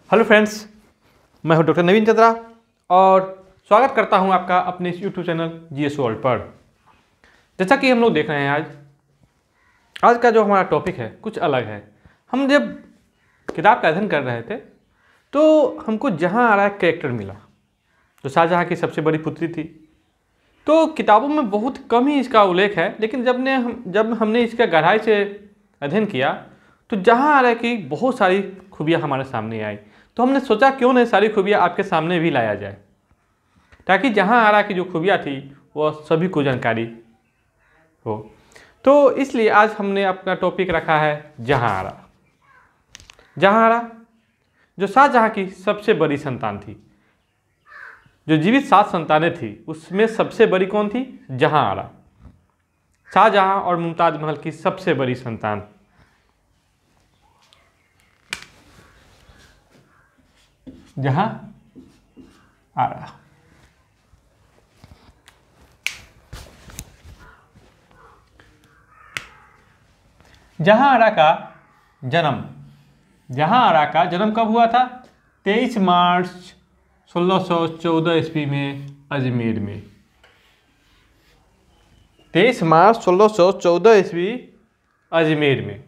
Hello friends, मैं हूं doctor नवीन चंद्रा और स्वागत करता हूं आपका अपने इस यूट्यूब चैनल जीएस वर्ल्ड पर। जैसा कि हम लोग देख रहे हैं आज का जो हमारा टॉपिक है कुछ अलग है। हम जब किताब का अध्ययन कर रहे थे तो हमको जहांआरा एक कैरेक्टर मिला जो शाहजहां की सबसे बड़ी पुत्री थी। तो किताबों में बहुत कम ही इसका उल्लेख है, लेकिन जब हमने इसका गहराई से अध्ययन किया तो जहांआरा की बहुत सारी खूबियाँ हमारे सामने आई। तो हमने सोचा क्यों नहीं सारी खूबियाँ आपके सामने भी लाया जाए, ताकि जहांआरा की जो खूबियाँ थी वह सभी को जानकारी हो। तो इसलिए आज हमने अपना टॉपिक रखा है जहांआरा। जहांआरा जो शाहजहां की सबसे बड़ी संतान थी, जो जीवित 7 संतानें थी उसमें सबसे बड़ी कौन थी? जहांआरा। शाहजहां और मुमताज महल की सबसे बड़ी संतान। जहांआरा। जहांआरा का जन्म कब हुआ था? 23 मार्च 1614 ईस्वी में अजमेर में। 23 मार्च 1614 ईस्वी अजमेर में,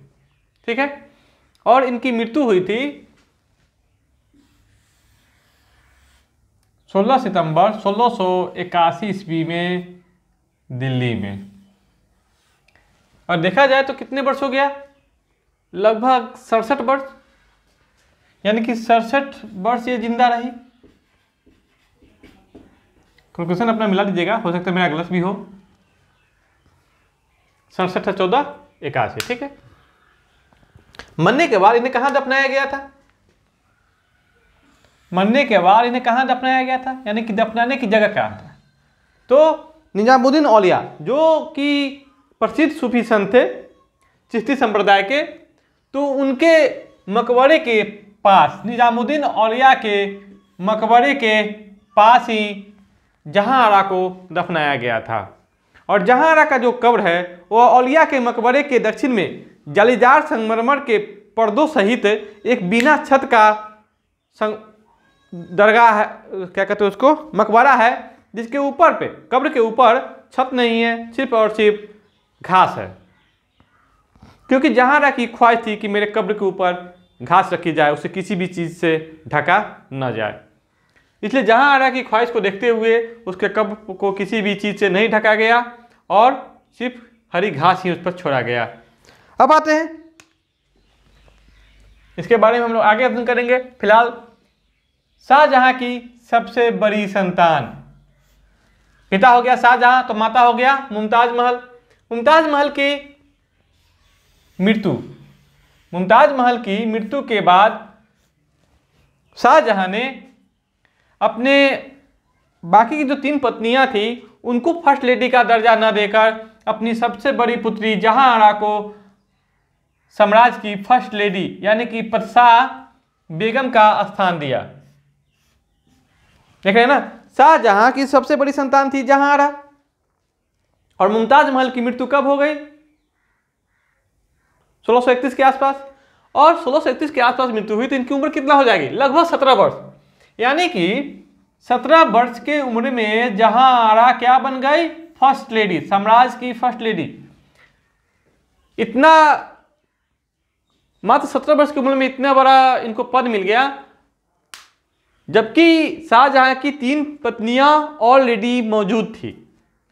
ठीक है। और इनकी मृत्यु हुई थी 16 सितंबर 1681 ईस्वी में दिल्ली में। और देखा जाए तो कितने वर्ष हो गया? लगभग 67 वर्ष, यानी कि 67 वर्ष ये जिंदा रही। कैलकुलेशन अपना मिला लीजिएगा, हो सकता है मेरा गलत भी हो। 67 है 14 81, ठीक है। मरने के बाद इन्हें कहां दफनाया गया था? मरने के बाद इन्हें कहां दफनाया गया था, यानी कि दफनाने की जगह कहां था? तो निजामुद्दीन औलिया जो कि प्रसिद्ध सूफी संत थे चिश्ती संप्रदाय के, तो उनके मकबरे के पास, निजामुद्दीन औलिया के मकबरे के पास ही जहांआरा को दफनाया गया था। और जहांआरा का जो कब्र है वह औलिया के मकबरे के दक्षिण में जालीदार संगमरमर के पर्दों सहित एक बिना छत का दरगाह है, क्या कहते हैं उसको, मकबरा है, जिसके ऊपर पे, कब्र के ऊपर छत नहीं है, सिर्फ और सिर्फ घास है। क्योंकि जहांआरा की ख्वाहिश थी कि मेरे कब्र के ऊपर घास रखी जाए, उसे किसी भी चीज़ से ढका न जाए। इसलिए जहांआरा की ख्वाहिश को देखते हुए उसके कब्र को किसी भी चीज़ से नहीं ढका गया और सिर्फ हरी घास ही उस पर छोड़ा गया। अब आते हैं इसके बारे में हम लोग आगे अध्ययन करेंगे। फिलहाल शाहजहां की सबसे बड़ी संतान, पिता हो गया शाहजहां, तो माता हो गया मुमताज महल। मुमताज महल की मृत्यु के बाद शाहजहां ने अपने बाकी की जो 3 पत्नियां थी उनको फर्स्ट लेडी का दर्जा न देकर अपनी सबसे बड़ी पुत्री जहांआरा को साम्राज्य की फर्स्ट लेडी यानी कि पतशाह बेगम का स्थान दिया। देख रहे हैं ना, शाहजहां की सबसे बड़ी संतान थी जहांआरा। और मुमताज महल की मृत्यु कब हो गई? 1631 के आसपास। और 1631 के आसपास मृत्यु हुई तो इनकी उम्र कितना हो जाएगी? लगभग 17 वर्ष। यानी कि 17 वर्ष के उम्र में जहांआरा क्या बन गई? फर्स्ट लेडी, साम्राज्य की फर्स्ट लेडी। इतना, मात्र 17 वर्ष की उम्र में इतना बड़ा इनको पद मिल गया, जबकि शाहजहां की 3 पत्नियां ऑलरेडी मौजूद थी।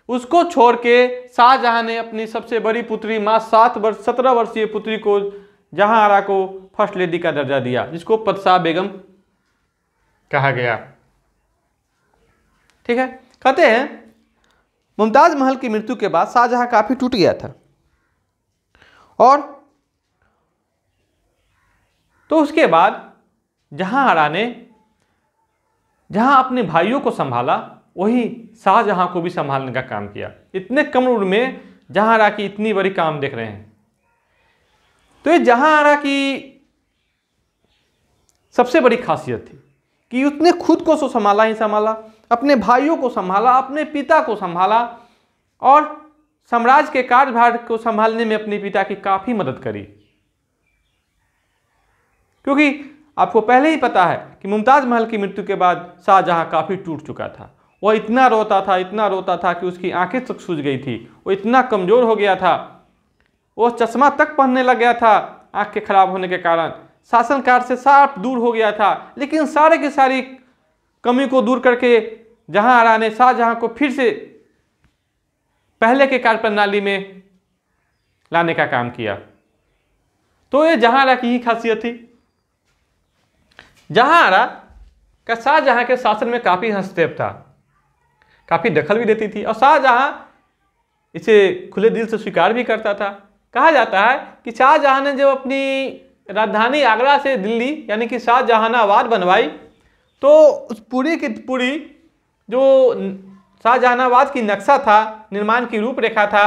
उसको छोड़ के शाहजहां ने अपनी सबसे बड़ी पुत्री, मात्र 17 वर्षीय पुत्री को, जहांआरा को फर्स्ट लेडी का दर्जा दिया, जिसको पतशाह बेगम कहा गया। ठीक है। कहते हैं मुमताज महल की मृत्यु के बाद शाहजहां काफी टूट गया था, और तो उसके बाद जहांआरा ने जहां अपने भाइयों को संभाला वही शाहजहां को भी संभालने का काम किया। इतने कम उम्र में जहांआरा की इतनी बड़ी काम देख रहे हैं। तो ये जहांआरा की सबसे बड़ी खासियत थी कि उसने खुद को संभाला ही संभाला, अपने भाइयों को संभाला, अपने पिता को संभाला, और साम्राज्य के कार्यभार को संभालने में अपने पिता की काफी मदद करी। क्योंकि आपको पहले ही पता है कि मुमताज़ महल की मृत्यु के बाद शाहजहां काफ़ी टूट चुका था। वह इतना रोता था कि उसकी आंखें तक सूज गई थी। वो इतना कमज़ोर हो गया था, वो चश्मा तक पहनने लग गया था आँख के खराब होने के कारण। शासन कार्य से साफ दूर हो गया था। लेकिन सारे की सारी कमी को दूर करके जहांआरा ने शाहजहां को फिर से पहले के कार्य प्रणाली में लाने का काम किया। तो ये जहांआरा की ही खासियत थी। जहांआरा का शाहजहां के शासन में काफ़ी हस्तक्षेप था, काफ़ी दखल भी देती थी और शाहजहां इसे खुले दिल से स्वीकार भी करता था। कहा जाता है कि शाहजहां ने जब अपनी राजधानी आगरा से दिल्ली यानी कि शाहजहानाबाद बनवाई तो उस पूरी की पूरी जो शाहजहानाबाद की नक्शा था, निर्माण की रूपरेखा था,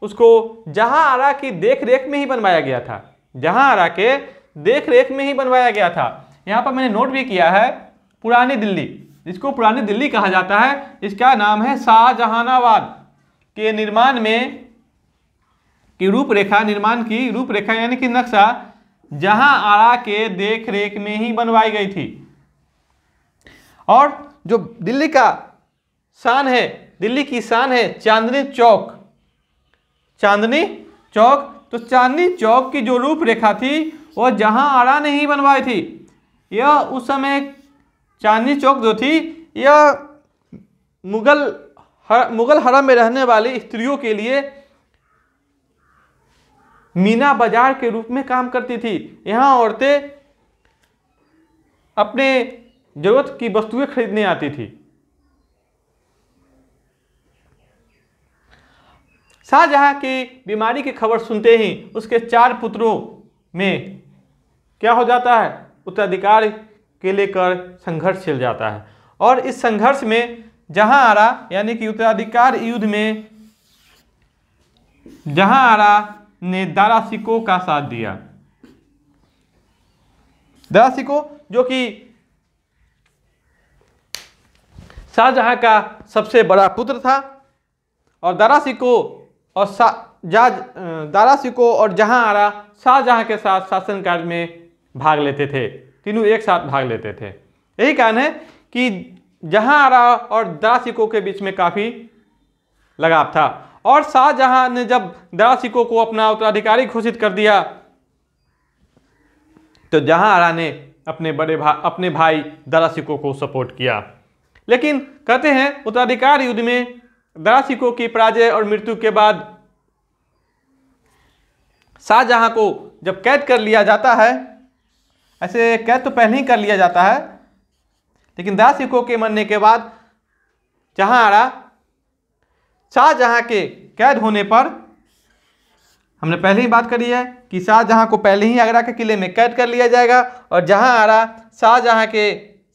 उसको जहांआरा की देखरेख में ही बनवाया गया था। जहांआरा के देखरेख में ही बनवाया गया था। यहाँ पर मैंने नोट भी किया है पुरानी दिल्ली, जिसको पुरानी दिल्ली कहा जाता है, इसका नाम है शाहजहानाबाद के निर्माण में की रूपरेखा, निर्माण की रूपरेखा यानी कि नक्शा जहांआरा के देखरेख में ही बनवाई गई थी। और जो दिल्ली का शान है, दिल्ली की शान है चांदनी चौक। चांदनी चौक, तो चांदनी चौक की जो रूपरेखा थी वो जहांआरा ने ही बनवाई थी। यह उस समय चांदनी चौक जो थी यह मुगल हरम में रहने वाली स्त्रियों के लिए मीना बाजार के रूप में काम करती थी। यहाँ औरतें अपने जरूरत की वस्तुएं खरीदने आती थी। शाहजहां की बीमारी की खबर सुनते ही उसके 4 पुत्रों में क्या हो जाता है, उत्तराधिकार के लेकर संघर्ष छिड़ जाता है। और इस संघर्ष में जहांआरा यानी कि उत्तराधिकार युद्ध में जहांआरा ने दारा शिकोह का साथ दिया। दारा शिकोह जो कि शाहजहां का सबसे बड़ा पुत्र था और दारा शिकोह और जहांआरा शाहजहां के साथ शासन कार्य में भाग लेते थे। तीनों एक साथ भाग लेते थे। यही कारण है कि जहांआरा और दारा शिकोह के बीच में काफ़ी लगाव था। और शाहजहां ने जब दारा शिकोह को अपना उत्तराधिकारी घोषित कर दिया तो जहांआरा ने अपने भाई दारा शिकोह को सपोर्ट किया। लेकिन कहते हैं उत्तराधिकार युद्ध में दारा शिकोह की पराजय और मृत्यु के बाद शाहजहां को जब कैद कर लिया जाता है, ऐसे कैद तो पहले ही कर लिया जाता है, लेकिन दारा शिकोह के मरने के बाद जहांआरा शाहजहां के कैद होने पर, हमने पहले ही बात करी है कि शाहजहां को पहले ही आगरा के किले में कैद कर लिया जाएगा और जहांआरा शाहजहां के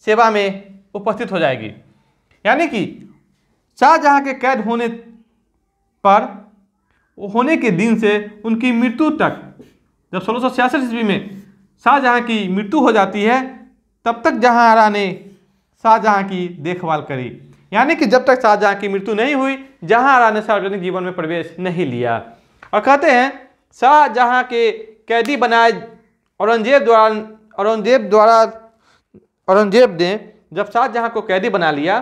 सेवा में उपस्थित हो जाएगी। यानी कि शाहजहां के कैद होने पर होने के दिन से उनकी मृत्यु तक, जब 1666 ईस्वी में शाहजहां की मृत्यु हो जाती है, तब तक जहांआरा ने शाहजहां की देखभाल करी। यानी कि जब तक शाहजहां की मृत्यु नहीं हुई, जहांआरा ने सार्वजनिक जीवन में प्रवेश नहीं लिया। और कहते हैं शाहजहां के कैदी बनाए औरंगजेब ने जब शाहजहां को कैदी बना लिया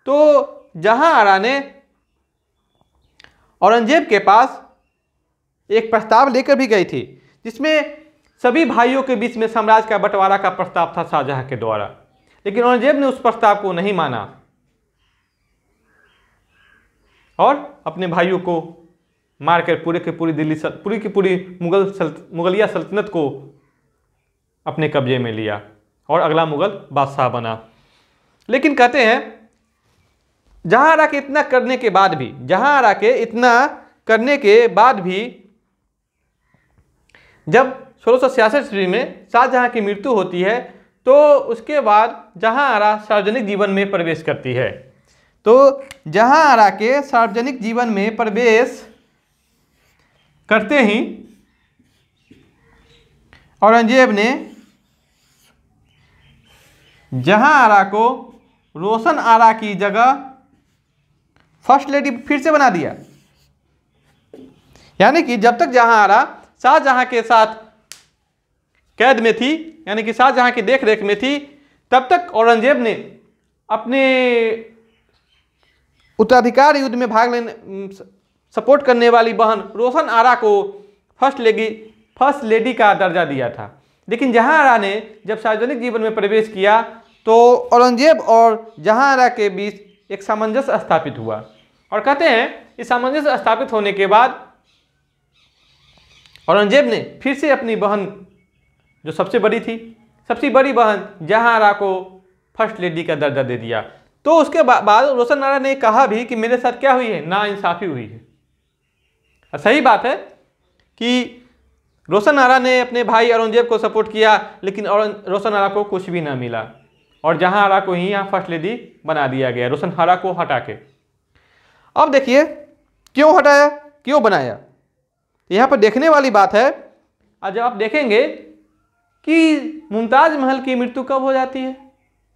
तो जहांआरा ने औरंगजेब के पास एक प्रस्ताव लेकर भी गई थी, जिसमें सभी भाइयों के बीच में साम्राज्य का बंटवारा का प्रस्ताव था शाहजहां के द्वारा। लेकिन औरंगजेब ने उस प्रस्ताव को नहीं माना और अपने भाइयों को मारकर पूरी की पूरी मुगलिया सल्तनत को अपने कब्जे में लिया और अगला मुगल बादशाह बना। लेकिन कहते हैं जहांआरा के इतना करने के बाद भी जब 1666 ईस्वी में शाहजहां की मृत्यु होती है तो उसके बाद जहांआरा सार्वजनिक जीवन में प्रवेश करती है। तो जहांआरा के सार्वजनिक जीवन में प्रवेश करते ही औरंगजेब ने जहांआरा को रोशन आरा की जगह फर्स्ट लेडी फिर से बना दिया। यानी कि जब तक जहांआरा शाहजहां के साथ कैद में थी, यानी कि शाहजहां की देख रेख में थी, तब तक औरंगजेब ने अपने उत्तराधिकार युद्ध में भाग लेने सपोर्ट करने वाली बहन रोशन आरा को फर्स्ट लेडी का दर्जा दिया था। लेकिन जहां आरा ने जब सार्वजनिक जीवन में प्रवेश किया तो औरंगजेब और जहां आरा के बीच एक सामंजस्य स्थापित हुआ, और कहते हैं इस सामंजस्य स्थापित होने के बाद औरंगजेब ने फिर से अपनी बहन जो सबसे बड़ी बहन जहां आरा को फर्स्ट लेडी का दर्जा दे दिया। तो उसके बाद रोशन आरा ने कहा भी कि मेरे साथ क्या हुई है, नाइंसाफी हुई है। सही बात है कि रोशन आरा ने अपने भाई औरंगजेब को सपोर्ट किया, लेकिन रोशन आरा को कुछ भी ना मिला, और जहां आरा को ही यहाँ फर्स्ट लेडी बना दिया गया, रोशन आरा को हटा के। अब देखिए क्यों हटाया, क्यों बनाया, यहाँ पर देखने वाली बात है। और जब आप देखेंगे कि मुमताज महल की मृत्यु कब हो जाती है,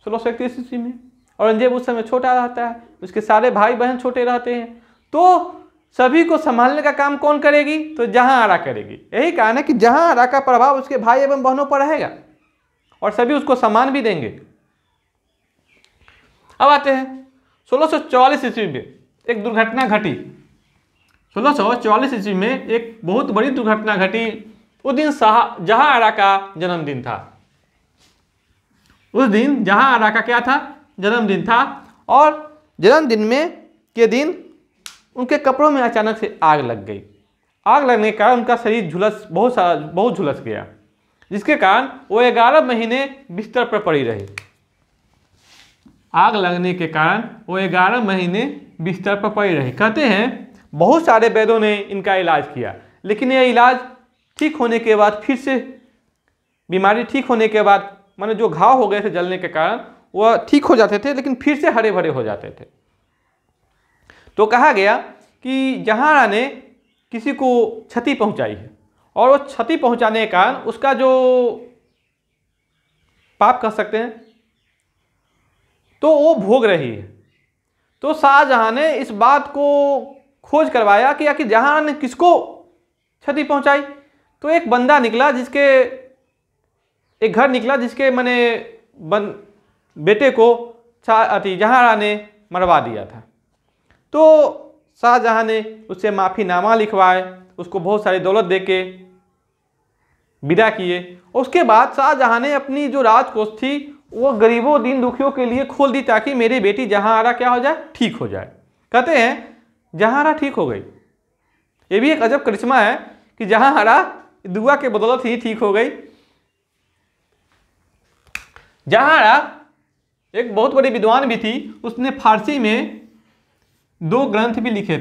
1631 ईस्वी में। औरंगजेब उस समय छोटा रहता है, उसके सारे भाई बहन छोटे रहते हैं, तो सभी को संभालने का काम कौन करेगी, तो जहां आरा करेगी। यही कारण है कि जहां आरा का प्रभाव उसके भाई एवं बहनों पर रहेगा और सभी उसको सम्मान भी देंगे। अब आते हैं 1644 ईस्वी में एक दुर्घटना घटी। 1644 ईस्वी में एक बहुत बड़ी दुर्घटना घटी। उस दिन जहां आरा का जन्मदिन था। उस दिन जहां आरा का क्या था, जन्मदिन था, और जन्मदिन के दिन उनके कपड़ों में अचानक से आग लग गई। आग लगने के कारण उनका शरीर बहुत झुलस गया, जिसके कारण वो 11 महीने बिस्तर पर पड़ी रही। आग लगने के कारण वो 11 महीने बिस्तर पर पड़ी रही। कहते हैं बहुत सारे वैद्यों ने इनका इलाज किया, लेकिन यह इलाज ठीक होने के बाद फिर से बीमारी ठीक होने के बाद, माने जो घाव हो गए थे जलने के कारण, वह ठीक हो जाते थे, लेकिन फिर से हरे भरे हो जाते थे। तो कहा गया कि जहां आरा ने किसी को क्षति पहुंचाई है, और वो क्षति पहुंचाने के कारण उसका जो पाप कह सकते हैं, तो वो भोग रही है। तो शाहजहां ने इस बात को खोज करवाया कि आखिर जहां आरा ने किसको क्षति पहुंचाई। तो एक बंदा निकला, एक घर निकला जिसके बेटे को जहां आरा ने मरवा दिया था। तो शाहजहां ने उससे माफ़ीनामा लिखवाए, उसको बहुत सारी दौलत देके विदा किए। उसके बाद शाहजहां ने अपनी जो राजकोष थी वो गरीबों दीन दुखियों के लिए खोल दी, ताकि मेरी बेटी जहां आरा क्या हो जाए, ठीक हो जाए। कहते हैं जहां आरा ठीक हो गई। ये भी एक अजब करिश्मा है कि जहां आरा दुआ के बदौलत ही ठीक हो गई। जहां आरा एक बहुत बड़ी विद्वान भी थी, उसने फारसी में 2 ग्रंथ भी लिखे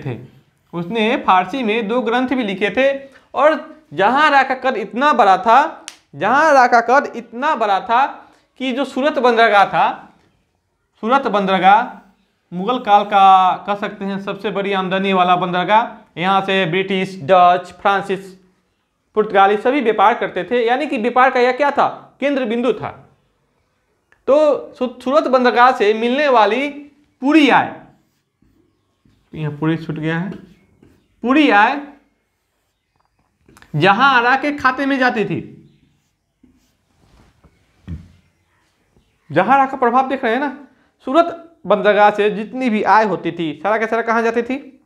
थे। और जहां आरा का कद इतना बड़ा था कि जो सूरत बंदरगाह मुगल काल का कह सकते हैं सबसे बड़ी आमदनी वाला बंदरगाह। यहाँ से ब्रिटिश, डच, फ्रांसीस, पुर्तगाली सभी व्यापार करते थे, यानी कि व्यापार का यह क्या था, केंद्र बिंदु था। तो सूरत बंदरगाह से मिलने वाली पूरी आय, यहाँ पूरी छूट गया है, पूरी आय जहां आरा के खाते में जाती थी। जहां आरा का प्रभाव देख रहे हैं ना। सूरत बंदरगाह से जितनी भी आय होती थी, सारा का सारा कहाँ जाती थी,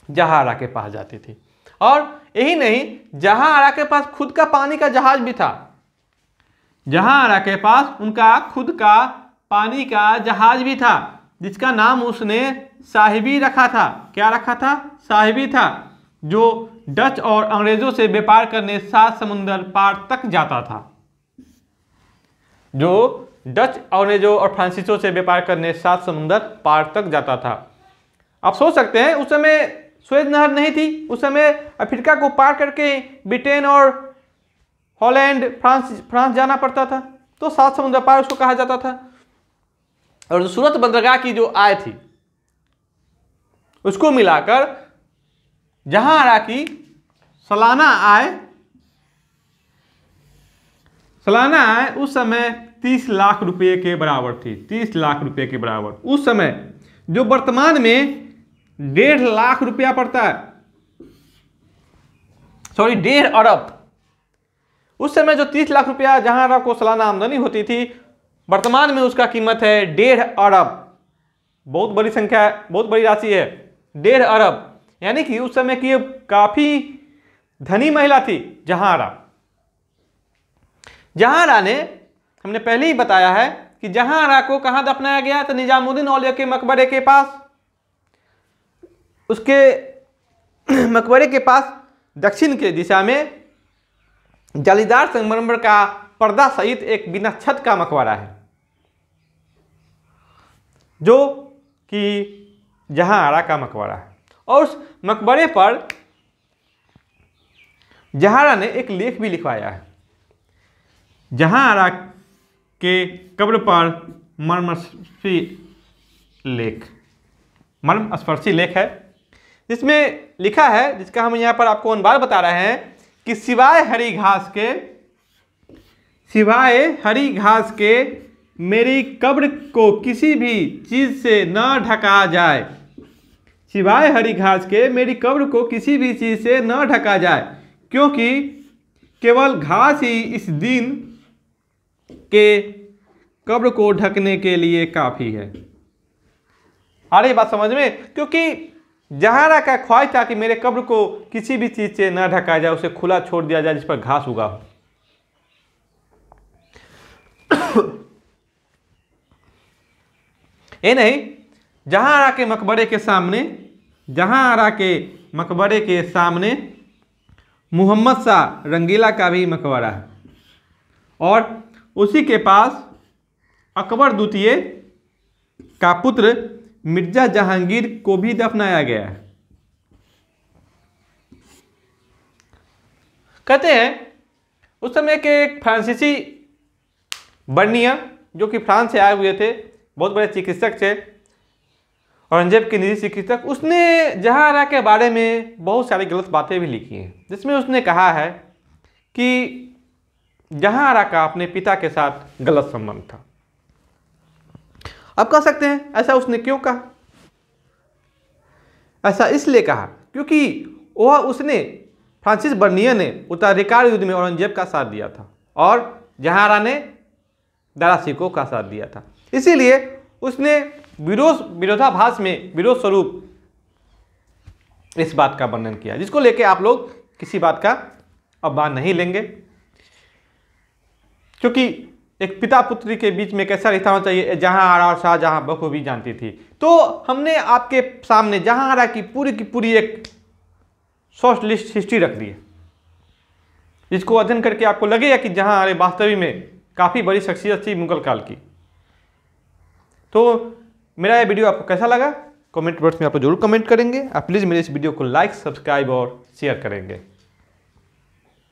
जहां आरा के पास जाती थी। और यही नहीं, जहां आरा के पास खुद का पानी का जहाज भी था। जहां आरा के पास उनका खुद का पानी का जहाज भी था, जिसका नाम उसने साहिबी रखा था। क्या रखा था, साहिबी था, जो डच और अंग्रेजों से व्यापार करने 7 समुंदर पार तक जाता था। जो डच, अंग्रेजों और फ्रांसीसियों से व्यापार करने 7 समुंदर पार तक जाता था। आप सोच सकते हैं उस समय सुएज नहर नहीं थी। उस समय अफ्रीका को पार करके ब्रिटेन और हॉलैंड, फ्रांस जाना पड़ता था। तो 7 समुंदर पार उसको कहा जाता था। और सूरत बंदरगाह की जो आय थी उसको मिलाकर जहां आरा की सालाना आय उस समय 30 लाख रुपए के बराबर थी। 30 लाख रुपए के बराबर उस समय, जो वर्तमान में 1.5 लाख रुपया पड़ता है, सॉरी 1.5 अरब। उस समय जो 30 लाख रुपया जहांआरा को सालाना आमदनी होती थी, वर्तमान में उसका कीमत है 1.5 अरब। बहुत बड़ी संख्या है, बहुत बड़ी राशि है, 1.5 अरब। यानी कि उस समय की काफी धनी महिला थी जहांआरा। जहांआरा ने, हमने पहले ही बताया है कि जहांआरा को कहां दफनाया गया, तो निजामुद्दीन औलिया के मकबरे के पास। उसके मकबरे के पास दक्षिण के दिशा में जालीदार संगमरमर का पर्दा सहित एक बिना छत का मकबरा है, जो कि जहांआरा का मकबरा है। और उस मकबरे पर जहांआरा ने एक लेख भी लिखवाया है। जहांआरा के कब्र पर मर्मस्पर्शी लेख है, जिसमें लिखा है, जिसका हम यहाँ पर आपको अनुवाद बता रहे हैं कि सिवाय हरी घास के मेरी कब्र को किसी भी चीज से न ढका जाए। सिवाय हरी घास के मेरी कब्र को किसी भी चीज से न ढका जाए, क्योंकि केवल घास ही इस दिन के कब्र को ढकने के लिए काफी है। आ रही बात समझ में? क्योंकि जहांआरा का ख्वाहिश था कि मेरे कब्र को किसी भी चीज से न ढका जाए, उसे खुला छोड़ दिया जाए जिस पर घास उगा हो। ये नहीं, जहांआरा के मकबरे के सामने मोहम्मद शाह रंगीला का भी मकबरा है, और उसी के पास अकबर द्वितीय का पुत्र मिर्जा जहांगीर को भी दफनाया गया है। कहते हैं उस समय के एक फ्रांसीसी बर्निया, जो कि फ्रांस से आए हुए थे, बहुत बड़े चिकित्सक थे, औरंगजेब के निजी चिकित्सक, उसने जहांआरा के बारे में बहुत सारी गलत बातें भी लिखी हैं, जिसमें उसने कहा है कि जहांआरा का अपने पिता के साथ गलत संबंध था। अब कह सकते हैं ऐसा उसने क्यों कहा? ऐसा इसलिए कहा क्योंकि उसने, फ्रांसिस बर्नियर ने उत्तराधिकार युद्ध में औरंगजेब का साथ दिया था, और जहांआरा ने दारा शिकोह का साथ दिया था। इसीलिए उसने विरोधाभास में विरोध स्वरूप इस बात का वर्णन किया, जिसको लेके आप लोग किसी बात का अवमान नहीं लेंगे, क्योंकि एक पिता पुत्री के बीच में कैसा रिश्ता होना चाहिए जहांआरा और शाहजहां बखूबी जानती थी। तो हमने आपके सामने जहांआरा की पूरी एक शॉर्ट लिस्ट हिस्ट्री रख दी है, जिसको अध्ययन करके आपको लगेगा कि जहांआरा वास्तविक में काफ़ी बड़ी शख्सियत थी मुगल काल की। तो मेरा ये वीडियो आपको कैसा लगा, कमेंट बॉक्स में आप जरूर कमेंट करेंगे। आप प्लीज़ मेरे इस वीडियो को लाइक, सब्सक्राइब और शेयर करेंगे।